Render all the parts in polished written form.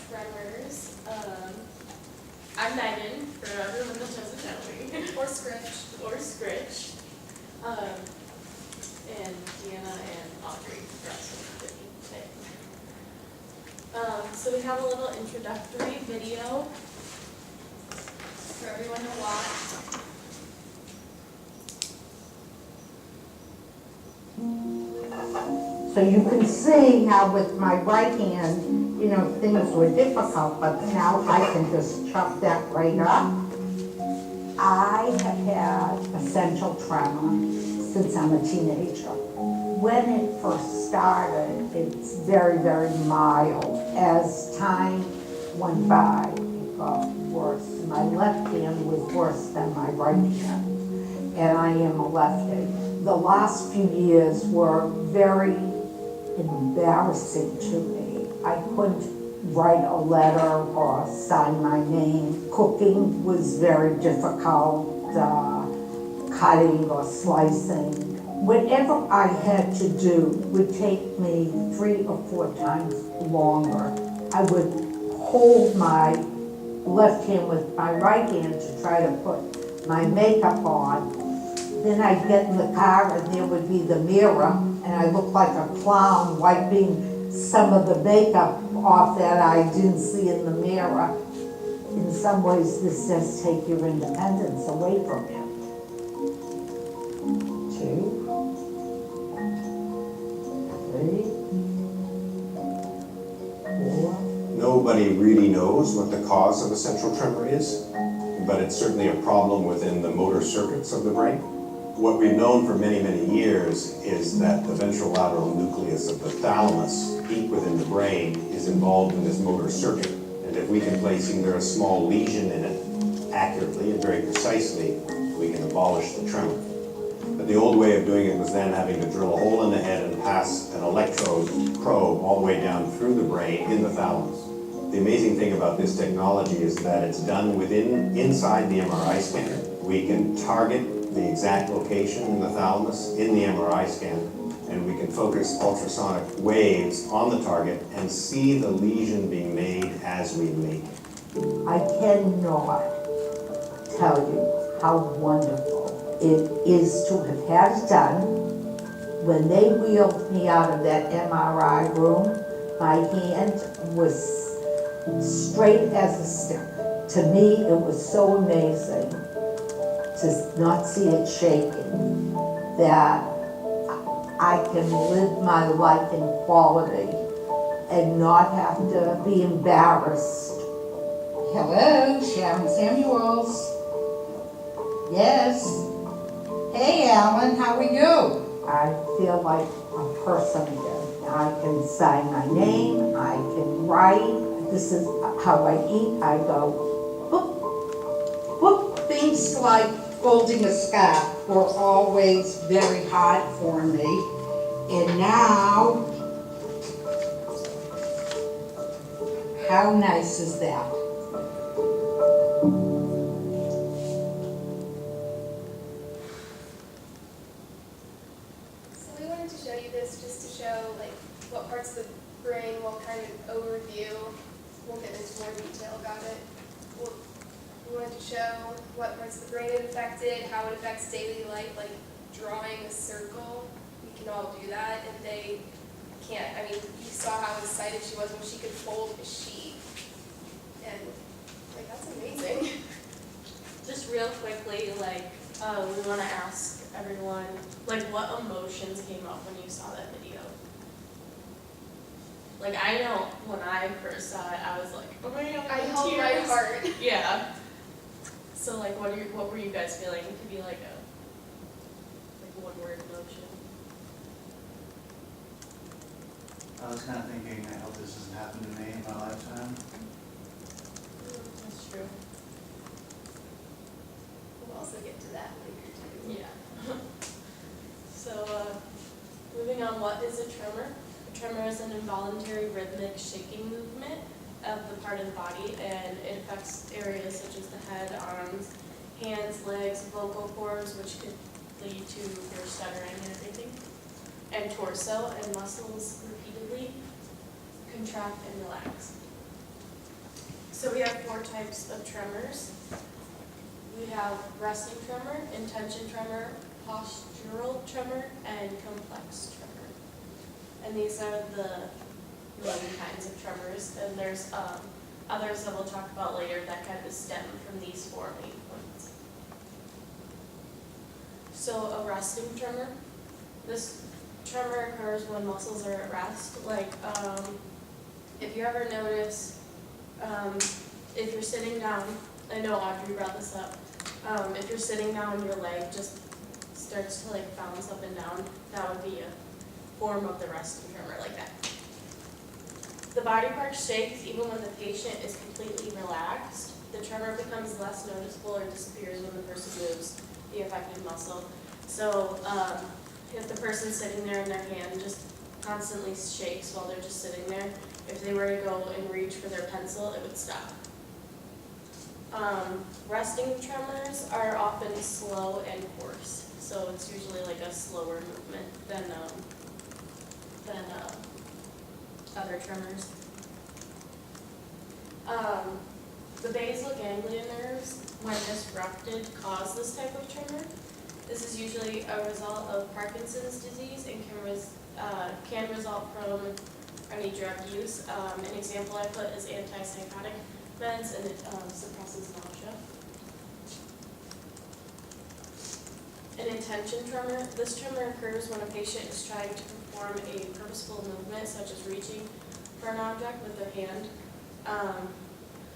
Tremors. I'm Megan, for everyone that doesn't know me. Or Scritch. Or Scritch. And Deanna and Audrey are also with me today. So we have a little introductory video for everyone to watch. So you can see how with my right hand, things were difficult, but now I can just chop that right up. I have had essential tremor since I'm a teenager. When it first started, it's very, very mild. As time went by, it got worse. My left hand was worse than my right hand, and I am a lefty. The last few years were very embarrassing to me. I couldn't write a letter or sign my name. Cooking was very difficult, cutting or slicing. Whatever I had to do would take me 3 or 4 times longer. I would hold my left hand with my right hand to try to put my makeup on. Then I'd get in the car and there would be the mirror, and I looked like a clown wiping some of the makeup off that I didn't see in the mirror. In some ways, this does take your independence away from you. 2, 3, 4. Nobody really knows what the cause of essential tremor is, but it's certainly a problem within the motor circuits of the brain. What we've known for many, many years is that the ventrolateral nucleus of the thalamus, deep within the brain, is involved in this motor circuit. And if we can place either a small lesion in it accurately and very precisely, we can abolish the tremor. But the old way of doing it was then having to drill a hole in the head and pass an electrode probe all the way down through the brain in the thalamus. The amazing thing about this technology is that it's done inside the MRI scanner. We can target the exact location in the thalamus in the MRI scan, and we can focus ultrasonic waves on the target and see the lesion being made as we make it. I cannot tell you how wonderful it is to have had it done. When they wheeled me out of that MRI room, my hand was straight as a stick. To me, it was so amazing to not see it shaking, that I can live my life in quality and not have to be embarrassed. Hello, Sharon Samuels. Yes. Hey, Alan, how are you? I feel like a person again. I can sign my name, I can write. This is how I eat. I go, boop, boop. Things like folding a scarf were always very hard for me. And now, how nice is that? So we wanted to show you this just to show what parts of the brain, what kind of overview. We'll get into more detail about it. We wanted to show what parts of the brain it affected, how it affects daily life, like drawing a circle. We can all do that, and they can't. I mean, you saw how excited she was when she could fold a sheet, and that's amazing. Just real quickly, we want to ask everyone, what emotions came up when you saw that video? I know when I first saw it, I was like, oh my God, I held my heart. Yeah. So what were you guys feeling? It could be like a one-word emotion. I was kind of thinking, I hope this doesn't happen to me in my lifetime. That's true. We'll also get to that later too. Yeah. So moving on, what is a tremor? A tremor is an involuntary rhythmic shaking movement of the part of the body, and it affects areas such as the head, arms, hands, legs, vocal cords, which could lead to your stuttering and everything, and torso and muscles repeatedly contract and relax. So we have 4 types of tremors. We have resting tremor, intention tremor, postural tremor, and complex tremor. And these are the main kinds of tremors, and there's others that we'll talk about later that kind of stem from these 4 main points. So a resting tremor, this tremor occurs when muscles are at rest. Like if you ever notice, if you're sitting down, I know Audrey brought this up, if you're sitting down, your leg just starts to like bounce up and down, that would be a form of the resting tremor like that. The body part shakes even when the patient is completely relaxed. The tremor becomes less noticeable or disappears when the person moves the affected muscle. So if the person's sitting there and their hand just constantly shakes while they're just sitting there, if they were to go and reach for their pencil, it would stop. Resting tremors are often slow and coarse, so it's usually like a slower movement than other tremors. The basal ganglia nerves, when disrupted, cause this type of tremor. This is usually a result of Parkinson's disease and can result from any drug use. An example I put is antipsychotic meds, and it suppresses nausea. An intention tremor. This tremor occurs when a patient is trying to perform a purposeful movement, such as reaching for an object with their hand.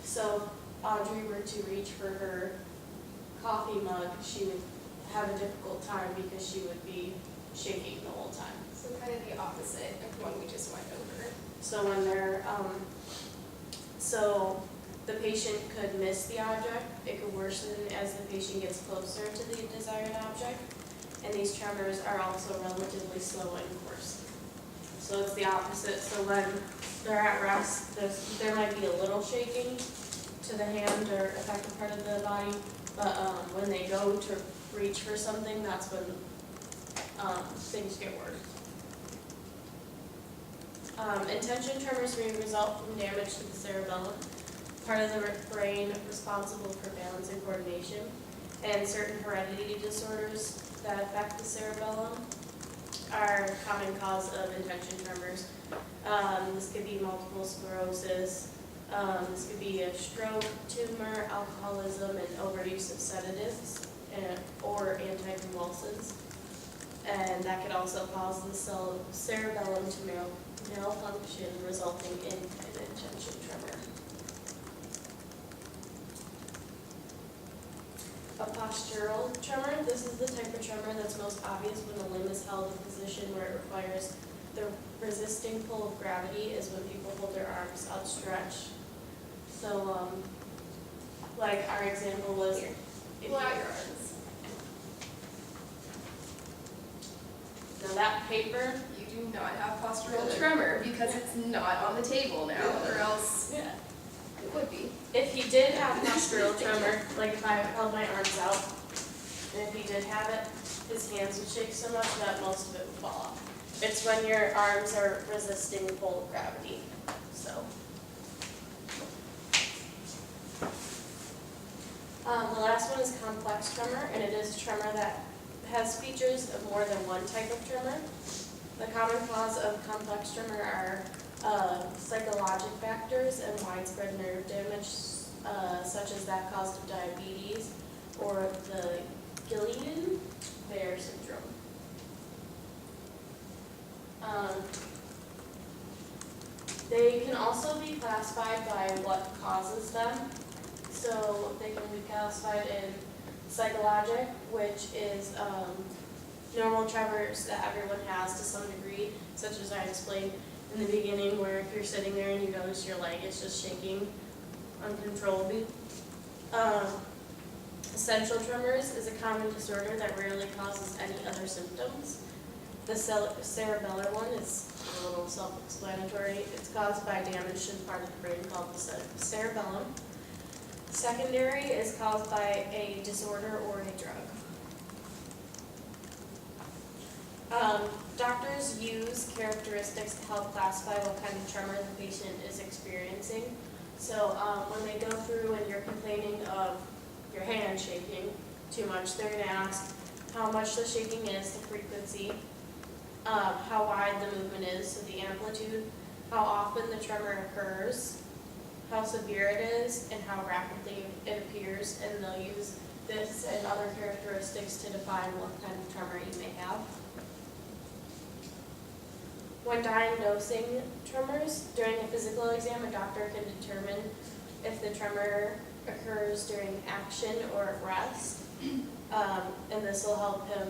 So if Audrey were to reach for her coffee mug, she would have a difficult time because she would be shaking the whole time. So kind of the opposite of what we just went over. So when they're, so the patient could miss the object, it could worsen as the patient gets closer to the desired object, and these tremors are also relatively slow and coarse. So it's the opposite, so when they're at rest, there might be a little shaking to the hand or affected part of the body, but when they go to reach for something, that's when things get worse. Intention tremors may result from damage to the cerebellum, part of the brain responsible for balance and coordination, and certain heredity disorders that affect the cerebellum are a common cause of intention tremors. This could be multiple sclerosis, this could be a stroke, tumor, alcoholism, and overuse of sedatives or anticonvulsants. And that could also cause the cerebellum to malfunction, resulting in an intention tremor. A postural tremor, this is the type of tremor that's most obvious when the limb is held in a position where it requires the resisting pull of gravity, is when people hold their arms outstretched. So, like our example was, Here. if Pull out you- your arms. now that paper, You do not have postural tremor because it's not on the table now, or else yeah. it would be. If he did have postural tremor, like if I held my arms out, and if he did have it, his hands would shake so much that most of it would fall off. It's when your arms are resisting the pull of gravity, so. The last one is complex tremor, and it is a tremor that has features of more than one type of tremor. The common cause of complex tremor are psychologic factors and widespread nerve damage, such as that caused of diabetes or the Guillain-Barré syndrome. They can also be classified by what causes them. So they can be classified in psychologic, which is normal tremors that everyone has to some degree, such as I explained in the beginning, where if you're sitting there and you notice your leg is just shaking uncontrollably. Essential tremors is a common disorder that rarely causes any other symptoms. The cerebellar one is a little self-explanatory. It's caused by damage to the part of the brain called the cerebellum. Secondary is caused by a disorder or a drug. Doctors use characteristics to help classify what kind of tremor the patient is experiencing. So when they go through and you're complaining of your hand shaking too much, they're gonna ask how much the shaking is, the frequency, how wide the movement is, so the amplitude, how often the tremor occurs, how severe it is, and how rapidly it appears, and they'll use this and other characteristics to define what kind of tremor you may have. When diagnosing tremors, during a physical exam, a doctor can determine if the tremor occurs during action or at rest, and this will help him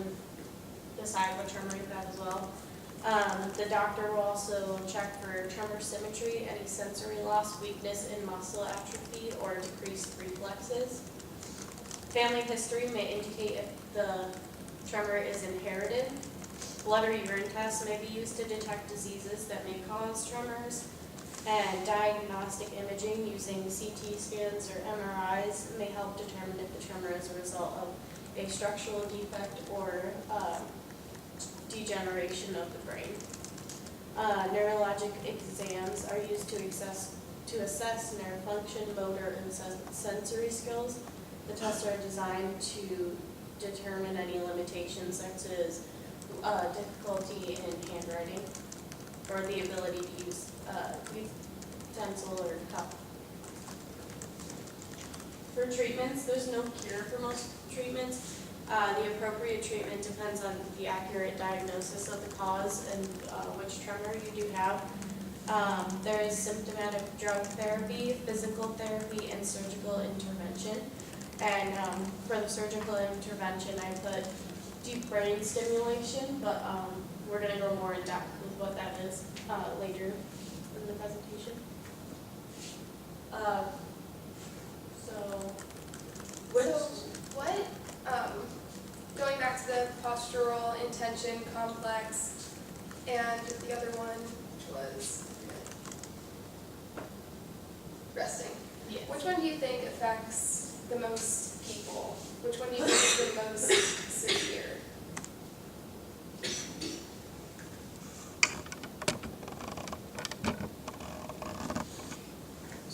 decide what tremor you've got as well. The doctor will also check for tremor symmetry, any sensory loss, weakness in muscle atrophy, or decreased reflexes. Family history may indicate if the tremor is inherited. Blood or urine tests may be used to detect diseases that may cause tremors. And diagnostic imaging using CT scans or MRIs may help determine if the tremor is a result of a structural defect or degeneration of the brain. Neurologic exams are used to assess nerve function, motor, and sensory skills. The tests are designed to determine any limitations such as difficulty in handwriting or the ability to use utensil or cup. For treatments, there's no cure for most treatments. The appropriate treatment depends on the accurate diagnosis of the cause and which tremor you do have. There is symptomatic drug therapy, physical therapy, and surgical intervention. And for the surgical intervention, I put deep brain stimulation, but we're going to go more in depth with what that is later in the presentation. Going back to the postural, intention, complex, and the other one, which was resting. Yes. Which one do you think affects the most people? Which one do you think is the most severe?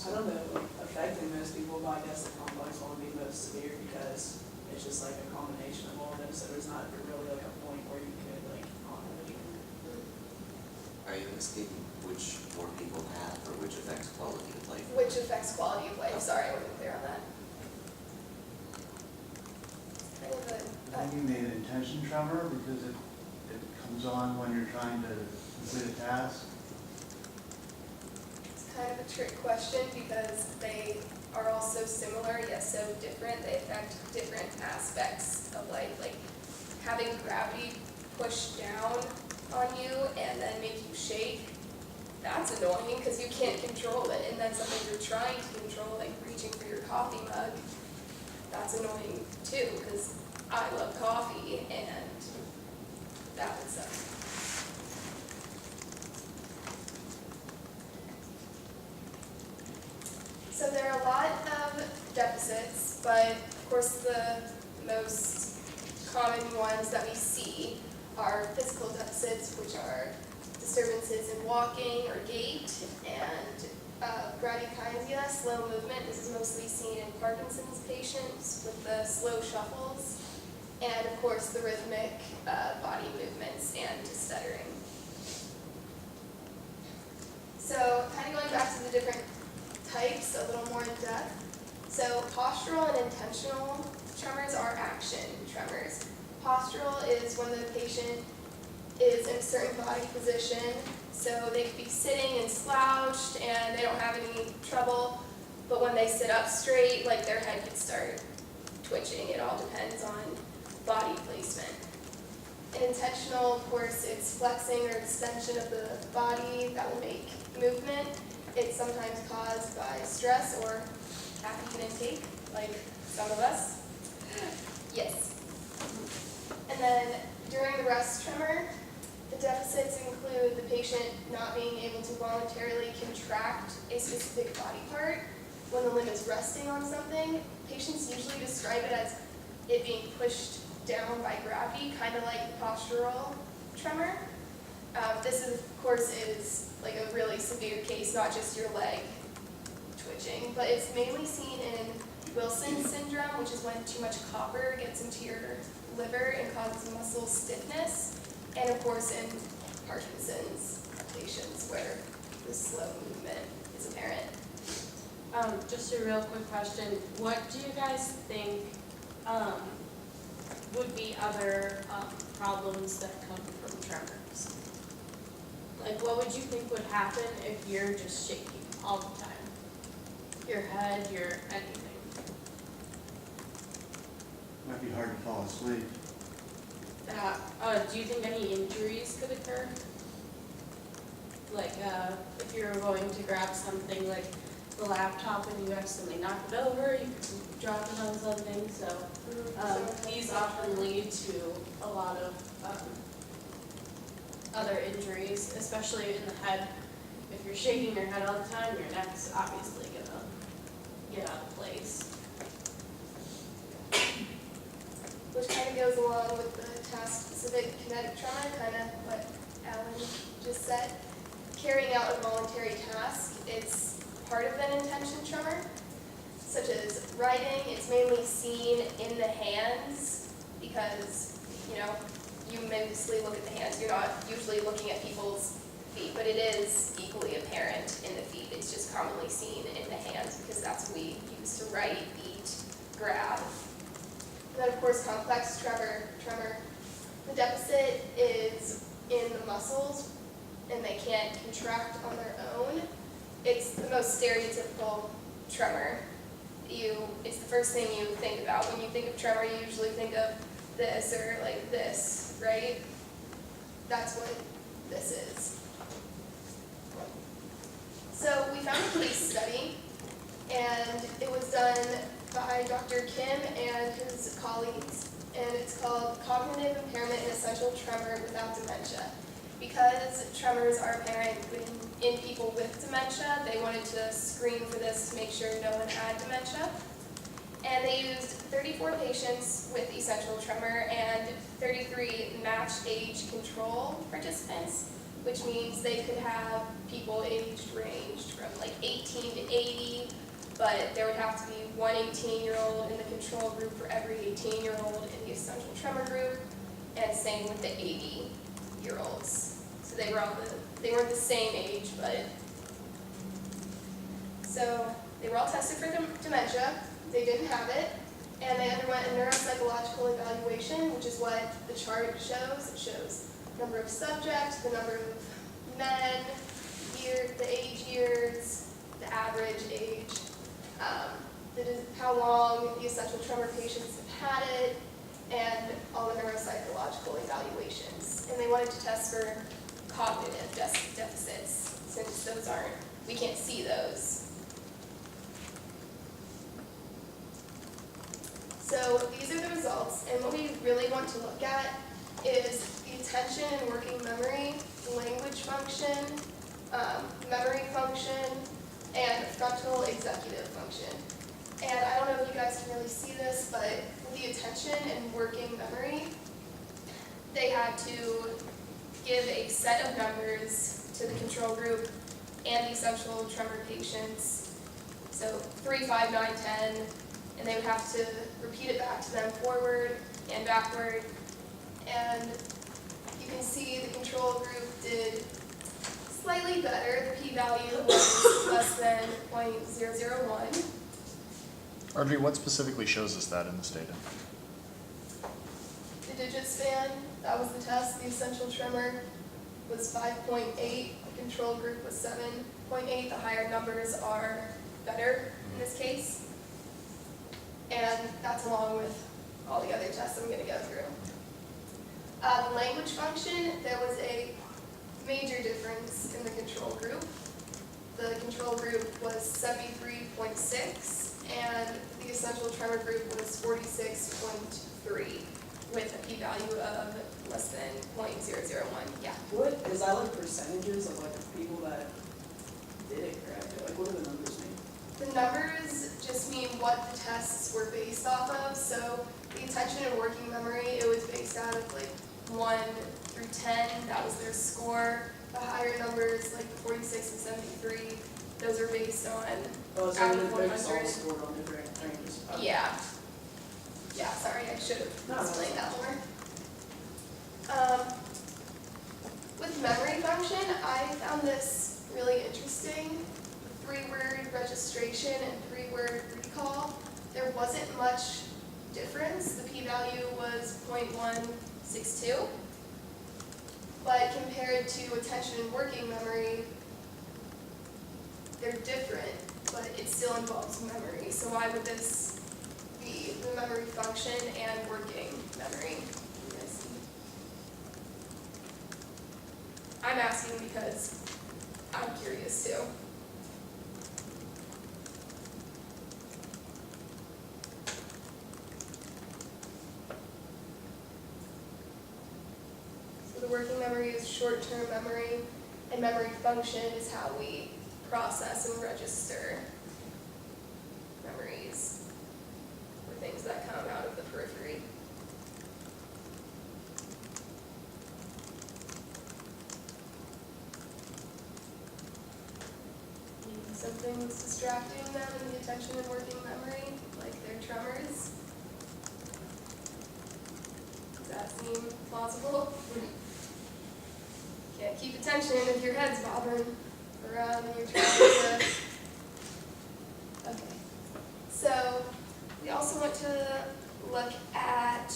I don't know, affecting most people, but I guess the complex one would be most severe because it's just like a combination of all of them, so there's not really like a point where you could like on which one. Are you asking which more people have or which affects quality of life? Which affects quality of life? Sorry, I wasn't clear on that. Kind of I think you made an intention tremor because it comes on when you're trying to complete a task. It's kind of a trick question because they are all so similar yet so different. They affect different aspects of life, like having gravity push down on you and then make you shake. That's annoying because you can't control it, and then something you're trying to control, like reaching for your coffee mug, that's annoying too because I love coffee and that would suck. So there are a lot of deficits, but of course the most common ones that we see are physical deficits, which are disturbances in walking or gait, and bradykinesia, slow movement. This is mostly seen in Parkinson's patients with the slow shuffles, and of course the rhythmic body movements and stuttering. So kind of going back to the different types a little more in depth. So postural and intentional tremors are action tremors. Postural is when the patient is in a certain body position, so they could be sitting and slouched and they don't have any trouble, but when they sit up straight, like their head could start twitching. It all depends on body placement. And intentional, of course, it's flexing or extension of the body that will make movement. It's sometimes caused by stress or caffeine intake, like some of us. Yes. And then during the rest tremor, the deficits include the patient not being able to voluntarily contract a specific body part when the limb is resting on something. Patients usually describe it as it being pushed down by gravity, kind of like the postural tremor. This, of course, is like a really severe case, not just your leg twitching. interesting, but it's mainly seen in Wilson syndrome, which is when too much copper gets into your liver and causes muscle stiffness, and of course in Parkinson's patients where the slow movement is apparent. Just a real quick question, what do you guys think, would be other, problems that come from tremors? Like, what would you think would happen if you're just shaking all the time? Your head, your anything? Might be hard to fall asleep. Do you think any injuries could occur? Like, if you're going to grab something like the laptop and you accidentally knock it over, you could drop it on something, so, these often lead to a lot of, other injuries, especially in the head. If you're shaking your head all the time, your neck's obviously gonna get out of place. Which kind of goes along with the task-specific kinetic tremor, kind of what Alan just said. Carrying out a voluntary task, it's part of an intention tremor, such as writing. It's mainly seen in the hands because, you mindlessly look at the hands. You're not usually looking at people's feet, but it is equally apparent in the feet. It's just commonly seen in the hands because that's what we use to write, eat, grab. And then, of course, complex tremor. The deficit is in the muscles, and they can't contract on their own. It's the most stereotypical tremor. It's the first thing you think about. When you think of tremor, you usually think of this or like this, right? That's what this is. So we found a case study, and it was done by Dr. Kim and his colleagues, and it's called Cognitive Impairment in Essential Tremor Without Dementia. Because tremors are apparent in people with dementia, they wanted to screen for this to make sure no one had dementia. And they used 34 patients with essential tremor and 33 matched age control participants, which means they could have people aged ranged from like 18 to 80, but there would have to be one 18-year-old in the control group for every 18-year-old in the essential tremor group, and same with the 80-year-olds. So they weren't the same age, but so they were all tested for dementia. They didn't have it, and they underwent a neuropsychological evaluation, which is what the chart shows. It shows the number of subjects, the number of men, the age years, the average age, how long the essential tremor patients have had it, and all the neuropsychological evaluations. And they wanted to test for cognitive deficits, since we can't see those. So these are the results, and what we really want to look at is the attention and working memory, language function, memory function, and frontal executive function. And I don't know if you guys can really see this, but with the attention and working memory, they had to give a set of numbers to the control group and the essential tremor patients. So 3, 5, 9, 10, and they would have to repeat it back to them forward and backward. And you can see the control group did slightly better. The p-value was less than 0.001. Audrey, what specifically shows us that in this data? The digit span, that was the test. The essential tremor was 5.8. The control group was 7.8. The higher numbers are better in this case. And that's along with all the other tests I'm going to go through. The language function, there was a major difference in the control group. The control group was 73.6, and the essential tremor group was 46.3, with a p-value of less than 0.001. Yeah. What, is that like percentages of like people that did it correctly? Like what do the numbers mean? The numbers just mean what the tests were based off of. So the attention and working memory, it was based out of like 1 through 10. That was their score. The higher numbers, like 46 and 73, those are based on, Oh, so Out of they're all 100. scored on different ranges. Okay. yeah. Yeah, sorry, I should have No, that's explained that fine. more. With memory function, I found this really interesting. 3-word registration and 3-word recall, there wasn't much difference. The p-value was 0.162. But compared to attention and working memory, they're different, but it still involves memory. So why would this be the memory function and working memory? You guys see? I'm asking because I'm curious too. So the working memory is short-term memory, and memory function is how we process and register memories, or things that come out of the periphery. Maybe something's distracting them in the attention and working memory, like their tremors. Does that seem plausible? Can't keep attention if your head's bobbing around and you're trying to. Okay. So we also want to look at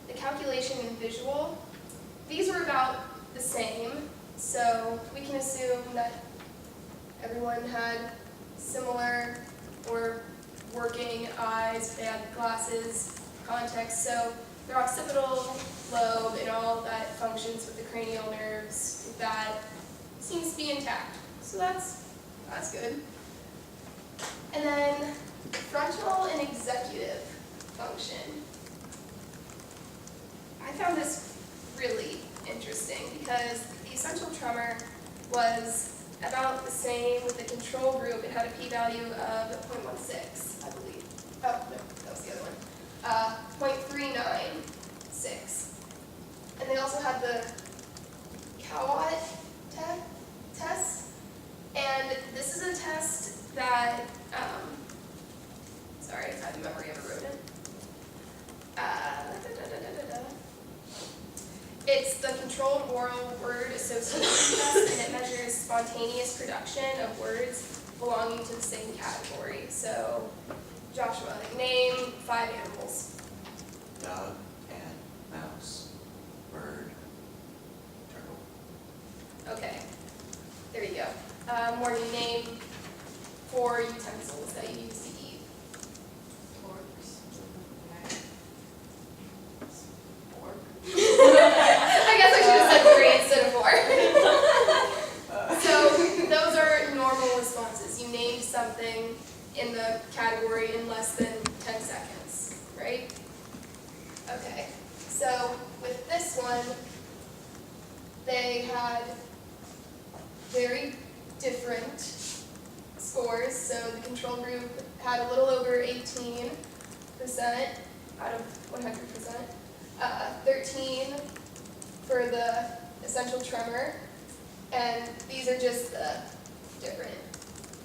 the calculation and visual. These were about the same, so we can assume that everyone had similar or working eyes, they had glasses, contacts, so their occipital lobe and all that functions with the cranial nerves, that seems to be intact. So that's good. And then frontal and executive function. I found this really interesting because the essential tremor was about the same with the control group. It had a p-value of 0.16, I believe. Oh, no, that was the other one. 0.396. And they also had the Cowot test. And this is a test that, sorry, I have the memory of a rodent. It's the controlled oral word association test, and it measures spontaneous production of words belonging to the same category. So, Joshua, name 5 animals. Dog, cat, mouse, bird, turtle. Okay, there you go. Morgan, name 4 utensils that you use to eat. I guess I should have said 3 instead of 4. So those are normal responses. You named something in the category in less than 10 seconds, right? Okay, so with this one, they had very different scores. So the control group had a little over 18% out of 100%. 13 for the essential tremor, and these are just the different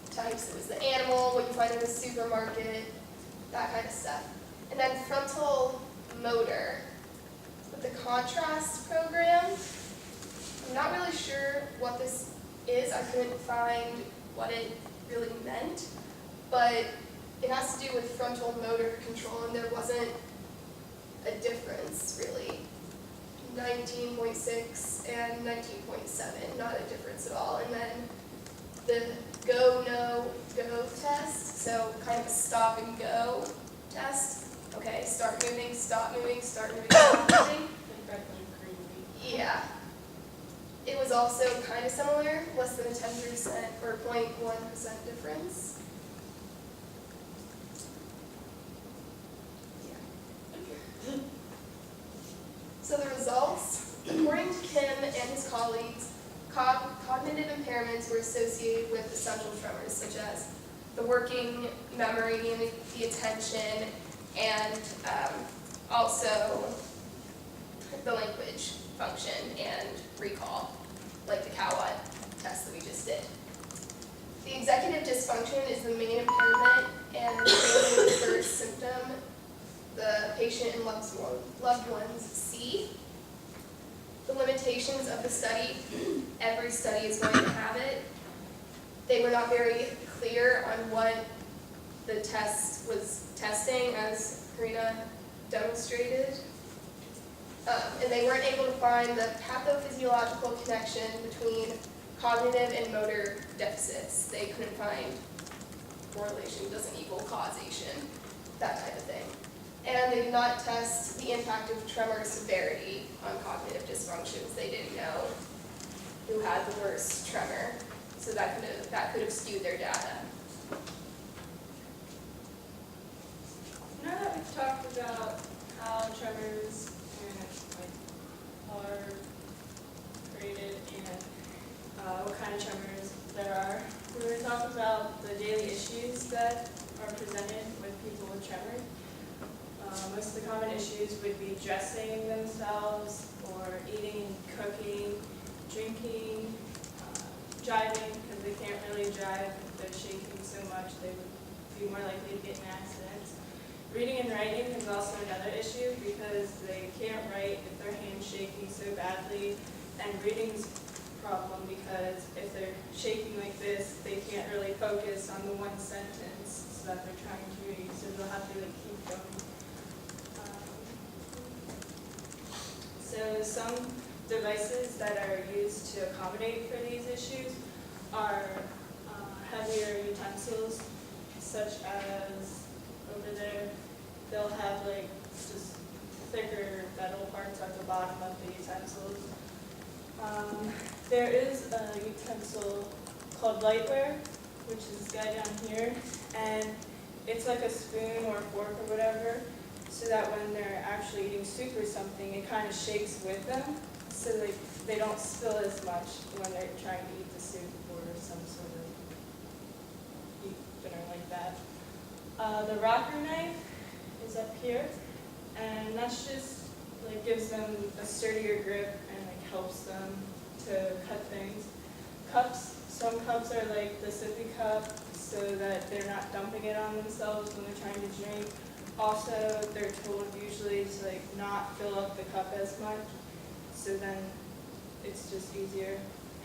types. It was the animal, what you find in the supermarket, that kind of stuff. And then frontal motor. With the contrast program, I'm not really sure what this is. I couldn't find what it really meant, but it has to do with frontal motor control, and there wasn't a difference really. 19.6 and 19.7, not a difference at all. And then the go, no, go test, so kind of a stop and go test. Okay, start moving, stop moving, start moving, stop moving. Like red, white, green, Yeah. It was also kind of similar, less than a 10% or 0.1% difference. So the results, according to Kim and his colleagues, cognitive impairments were associated with essential tremors, such as the working memory and the attention, and also the language function and recall, like the Cowot test that we just did. The executive dysfunction is the main impairment and the main first symptom the patient and loved ones see. The limitations of the study, every study is going to have it. They were not very clear on what the test was testing, as Karina demonstrated. And they weren't able to find the pathophysiological connection between cognitive and motor deficits. They couldn't find correlation doesn't equal causation, that type of thing. And they did not test the impact of tremor severity on cognitive dysfunctions. They didn't know who had the worst tremor, so that could have skewed their data. Now that we've talked about how tremors are created and what kind of tremors there are, we're going to talk about the daily issues that are presented with people with tremors. Most of the common issues would be dressing themselves, or eating and cooking, drinking, driving, because they can't really drive if they're shaking so much, they would be more likely to get in accidents. Reading and writing is also another issue because they can't write if their hand's shaking so badly, and reading's a problem because if they're shaking like this, they can't really focus on the one sentence that they're trying to read, so they'll have to keep going. So some devices that are used to accommodate for these issues are heavier utensils, such as over there, they'll have just thicker metal parts at the bottom of the utensils. There is a utensil called lightware, which is this guy down here, and it's like a spoon or a fork or whatever, so that when they're actually eating soup or something, it kind of shakes with them, so they don't spill as much when they're trying to eat the soup or some sort of dinner like that. The rocker knife is up here, and that's just gives them a sturdier grip and helps them to cut things. Cups, some cups are like the sippy cup, so that they're not dumping it on themselves when they're trying to drink. Also, they're told usually to not fill up the cup as much, so then it's just easier.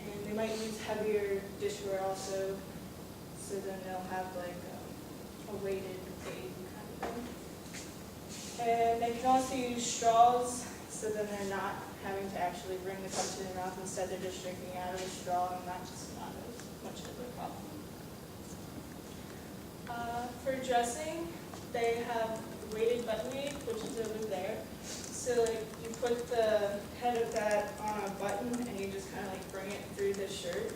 And they might use heavier dishware also, so then they'll have a weighted aid kind of thing. And they can also use straws, so then they're not having to actually bring the cup to their mouth. Instead, they're just drinking out of the straw, and that's just not as much of a problem. For dressing, they have weighted button aid, which is over there. So you put the head of that on a button, and you just kind of bring it through the shirt.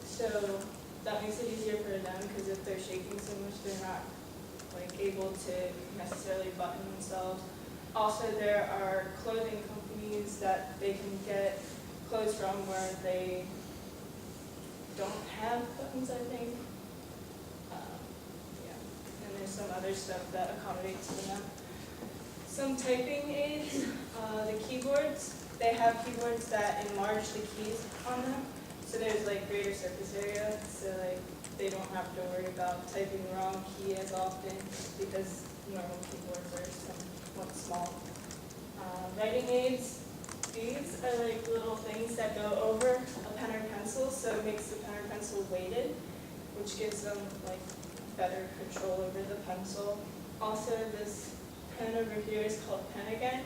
So that makes it easier for them, because if they're shaking so much, they're not able to necessarily button themselves. Also, there are clothing companies that they can get clothes from where they don't have buttons, I think. And there's some other stuff that accommodates for them. Some typing aids, the keyboards, they have keyboards that enlarge the keys on them. So there's greater surface area, so they don't have to worry about typing the wrong key as often, because normal keyboards are somewhat small. Writing aids, these are little things that go over a pen or pencil, so it makes the pen or pencil weighted, which gives them better control over the pencil. Also, this pen over here is called Pen Again,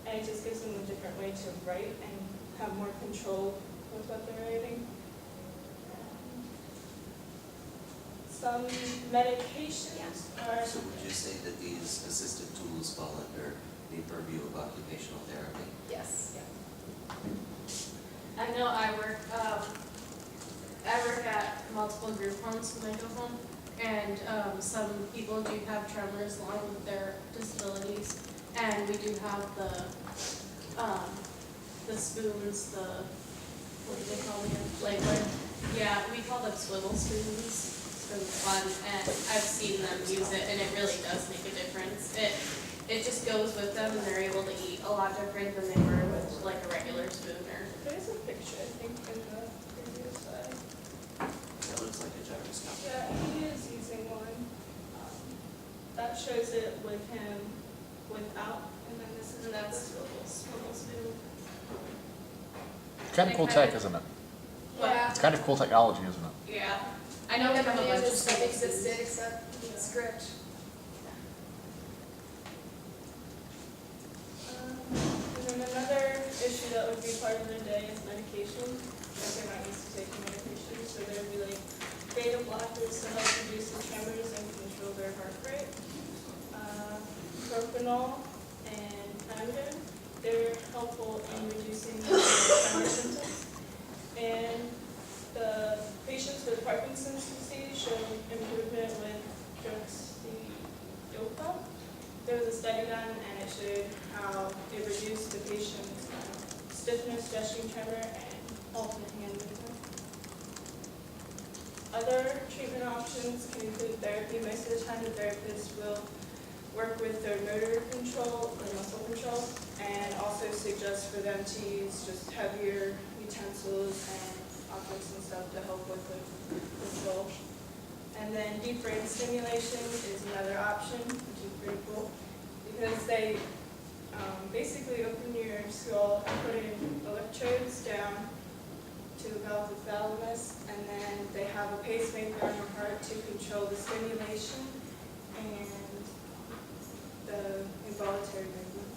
and it just gives them a different way to write and have more control with what they're writing. Some medications are... So would you say that these assistive tools fall under the purview of occupational therapy? Yes. I know I work at multiple group homes when I go home, and some people do have tremors along with their disabilities, and we do have the spoons, what do they call them? Yeah, we call them swivel spoons. It's really fun, and I've seen them use it, and it really does make a difference. It just goes with them, and they're able to eat a lot different than they were with a regular spoon. There's a picture, I think, in the previous slide. That looks looks like a gyroscope. Yeah, he is using one. That shows it with him without, and then this is And that's swivel smooth. Kind of cool tech, isn't it? Yeah. It's kind of cool technology, isn't it? Yeah. I know we never have a knew bunch of this stuff students. existed except in script. And then another issue that would be part of their day is medication. Like they're not used to taking medication, so there would be like beta blockers to help reduce the tremors and control their heart rate. Propanol and Ambien, they're helpful in reducing the tremor symptoms. And the patients with Parkinson's disease show improvement with droxidopa. There was a study done and it showed how it reduced the patient's stiffness, gesturing tremor, and alternate hand movement. Other treatment options can include therapy. Most of the time the therapist will work with their motor control or muscle control, and also suggest for them to use just heavier utensils and objects and stuff to help with the control. And then deep brain stimulation is another option, which is pretty cool, because they basically open your skull and put in electrodes down to the thalamus, and then they have a pacemaker on your heart to control the stimulation and the involuntary movements.